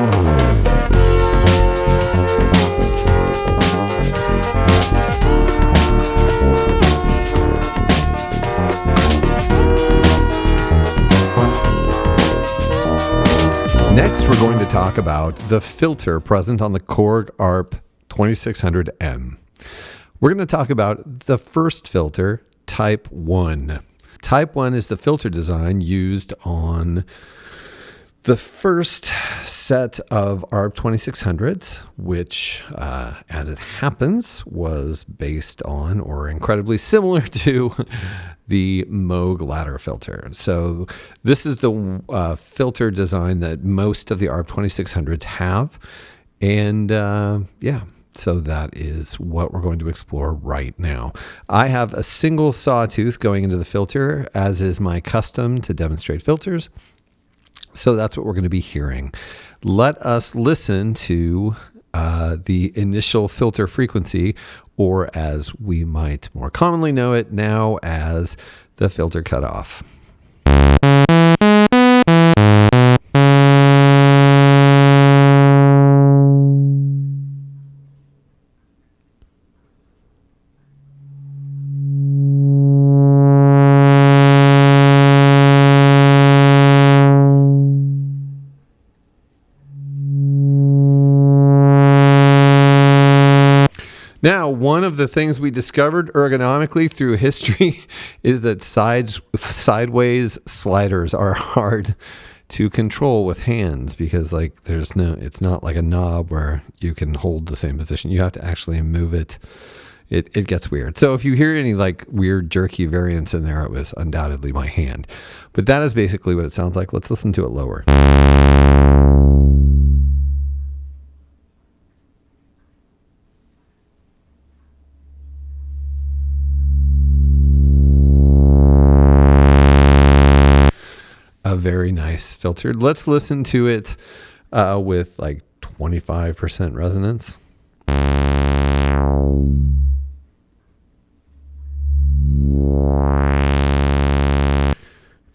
Next, we're going to talk about the filter present on the Korg ARP 2600M. We're going to talk about the first filter, Type 1. Type 1 is the filter design used on the first set of ARP 2600s, which, as it happens, was based on or incredibly similar to the Moog ladder filter. So this is the filter design that most of the ARP 2600s have. And so that is what we're going to explore right now. I have a single sawtooth going into the filter, as is my custom to demonstrate filters. So that's what we're going to be hearing. Let us listen to the initial filter frequency, or as we might more commonly know it now as the filter cutoff. Now, one of the things we discovered ergonomically through history is that sideways sliders are hard to control with hands, because it's not like a knob where you can hold the same position. You have to actually move it. It gets weird. So if you hear any weird jerky variance in there, it was undoubtedly my hand. But that is basically what it sounds like. Let's listen to it lower. A very nice filter. Let's listen to it with 25% resonance.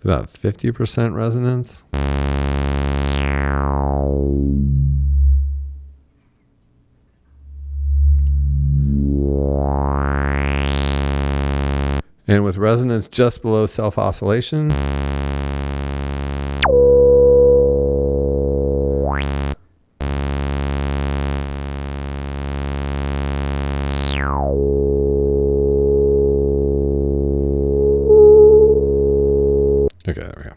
About 50% resonance. And with resonance just below self-oscillation. Okay, there we go.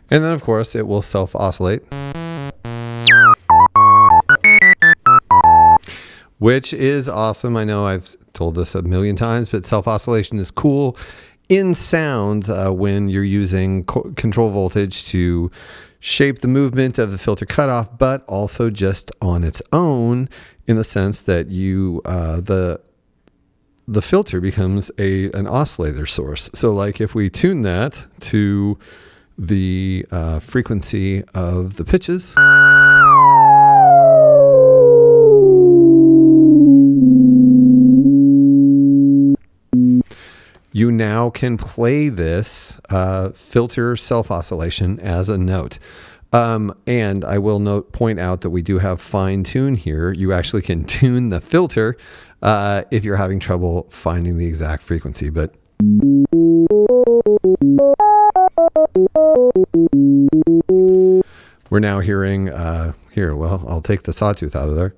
And then, of course, it will self-oscillate, which is awesome. I know I've told this a million times, but self-oscillation is cool in sounds when you're using control voltage to shape the movement of the filter cutoff, but also just on its own, in the sense that the filter becomes an oscillator source. So if we tune that to the frequency of the pitches, you now can play this filter self-oscillation as a note. And I will point out that we do have fine tune here. You actually can tune the filter if you're having trouble finding the exact frequency. But we're now hearing here. Well, I'll take the sawtooth out of there.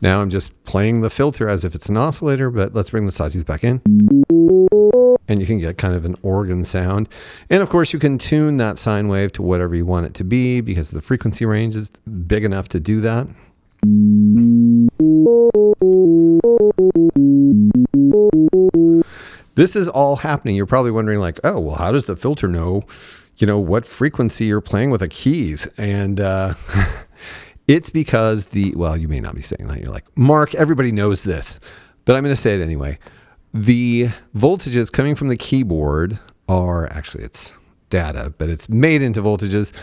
Now I'm just playing the filter as if it's an oscillator, but let's bring the sawtooth back in. And you can get kind of an organ sound. And of course, you can tune that sine wave to whatever you want it to be, because the frequency range is big enough to do that. This is all happening. You're probably wondering oh, well, how does the filter know, what frequency you're playing with the keys? And it's because you may not be saying that. You're like, Mark, everybody knows this, but I'm going to say it anyway. The voltages coming from the keyboard are, actually it's data, but it's made into voltages.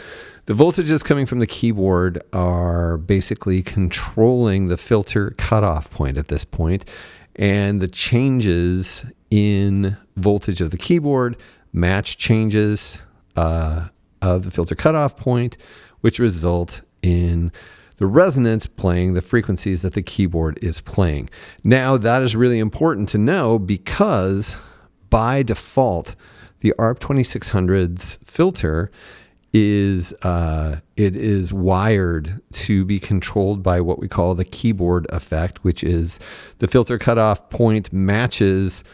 The voltages coming from the keyboard are basically controlling the filter cutoff point at this point, and the changes in voltage of the keyboard match changes of the filter cutoff point, which result in the resonance playing the frequencies that the keyboard is playing. Now, that is really important to know because by default, the ARP 2600's filter is wired to be controlled by what we call the keyboard effect, which is the filter cutoff point matches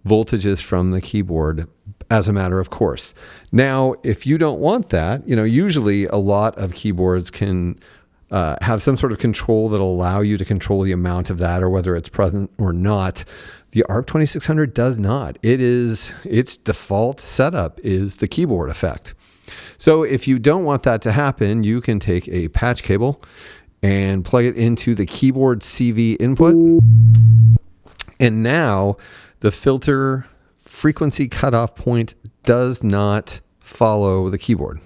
voltages from the keyboard as a matter of course. Now, if you don't want that, usually a lot of keyboards can have some sort of control that'll allow you to control the amount of that or whether it's present or not. The ARP 2600 does not. Its default setup is the keyboard effect. So if you don't want that to happen, you can take a patch cable and plug it into the keyboard CV input. And now the filter frequency cutoff point does not follow the keyboard.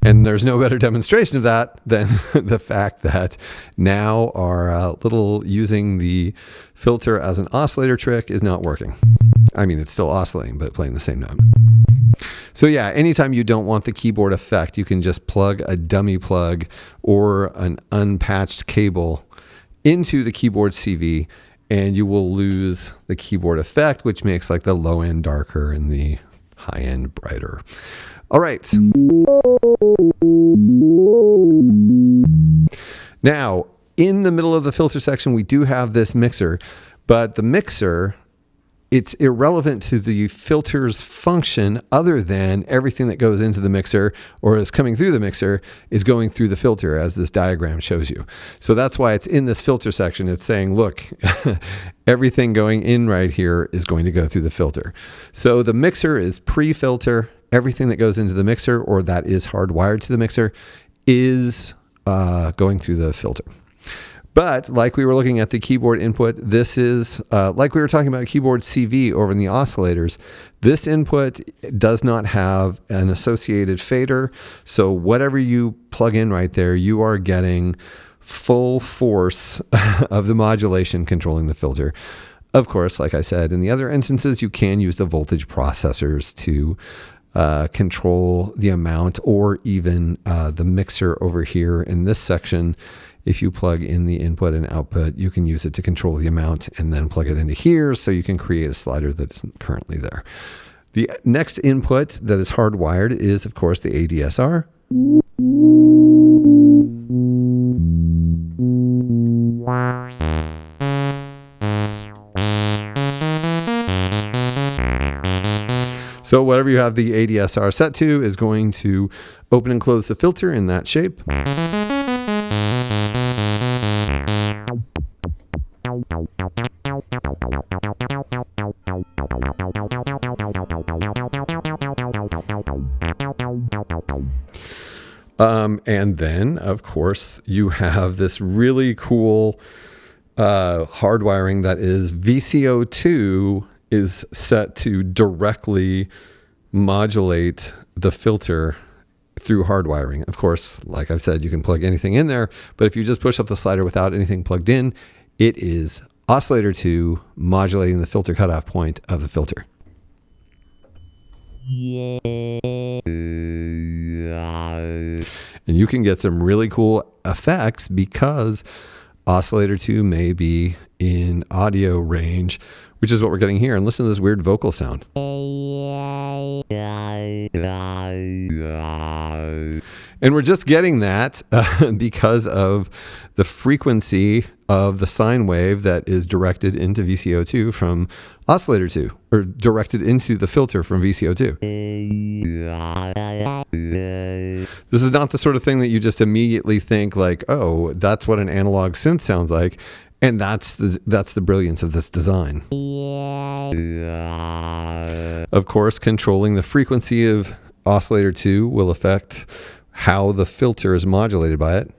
And there's no better demonstration of that than the fact that now our little using the filter as an oscillator trick is not working. I mean, it's still oscillating, but playing the same note. So yeah, anytime you don't want the keyboard effect, you can just plug a dummy plug or an unpatched cable into the keyboard CV, and you will lose the keyboard effect, which makes like the low end darker and the high end brighter. All right. Now, in the middle of the filter section, we do have this mixer, but the mixer, it's irrelevant to the filter's function other than everything that goes into the mixer or is coming through the mixer is going through the filter, as this diagram shows you. So that's why it's in this filter section. It's saying, look, everything going in right here is going to go through the filter. So the mixer is pre-filter. Everything that goes into the mixer or that is hardwired to the mixer is going through the filter. But like we were looking at the keyboard input, this is like we were talking about keyboard CV over in the oscillators. This input does not have an associated fader. So whatever you plug in right there, you are getting full force of the modulation controlling the filter. Of course, like I said, in the other instances, you can use the voltage processors to control the amount, or even the mixer over here in this section. If you plug in the input and output, you can use it to control the amount and then plug it into here so you can create a slider that isn't currently there. The next input that is hardwired is, of course, the ADSR. So whatever you have the ADSR set to is going to open and close the filter in that shape. And then, of course, you have this really cool hardwiring that is VCO2 is set to directly modulate the filter through hardwiring. Of course, like I've said, you can plug anything in there, but if you just push up the slider without anything plugged in, it is oscillator 2 modulating the filter cutoff point of the filter. And you can get some really cool effects because oscillator 2 may be in audio range, which is what we're getting here. And listen to this weird vocal sound. And we're just getting that because of the frequency of the sine wave that is directed into VCO2 from oscillator 2, or directed into the filter from VCO2. This is not the sort of thing that you just immediately think like, oh, that's what an analog synth sounds like. And that's the brilliance of this design. Of course, controlling the frequency of oscillator 2 will affect how the filter is modulated by it.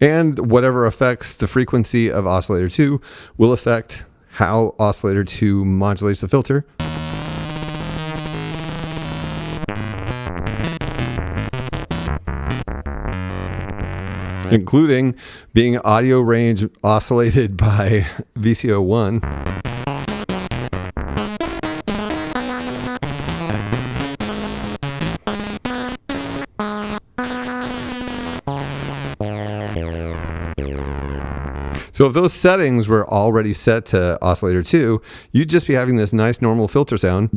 And whatever affects the frequency of oscillator 2 will affect how oscillator 2 modulates the filter. Including being audio range oscillated by VCO1. So if those settings were already set to oscillator 2, you'd just be having this nice normal filter sound.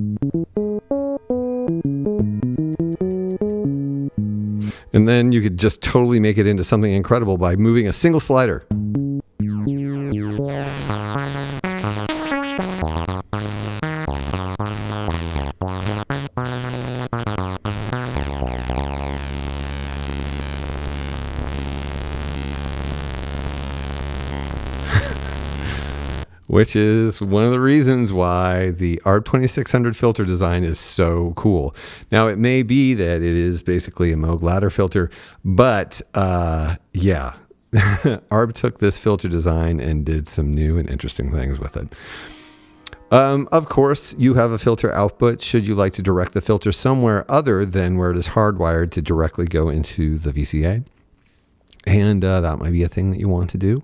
And then you could just totally make it into something incredible by moving a single slider. Which is one of the reasons why the ARP 2600 filter design is so cool. Now, it may be that it is basically a Moog ladder filter, but yeah, ARP took this filter design and did some new and interesting things with it. Of course, you have a filter output should you like to direct the filter somewhere other than where it is hardwired to directly go into the VCA. And that might be a thing that you want to do.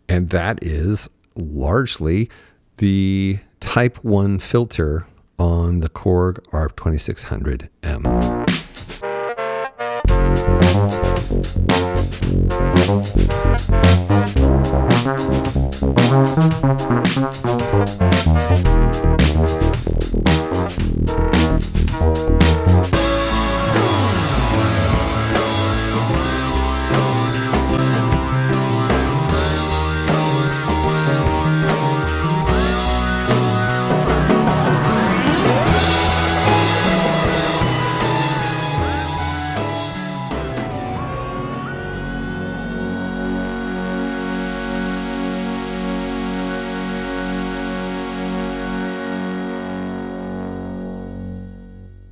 And that is largely the Type 1 filter on the Korg ARP 2600M.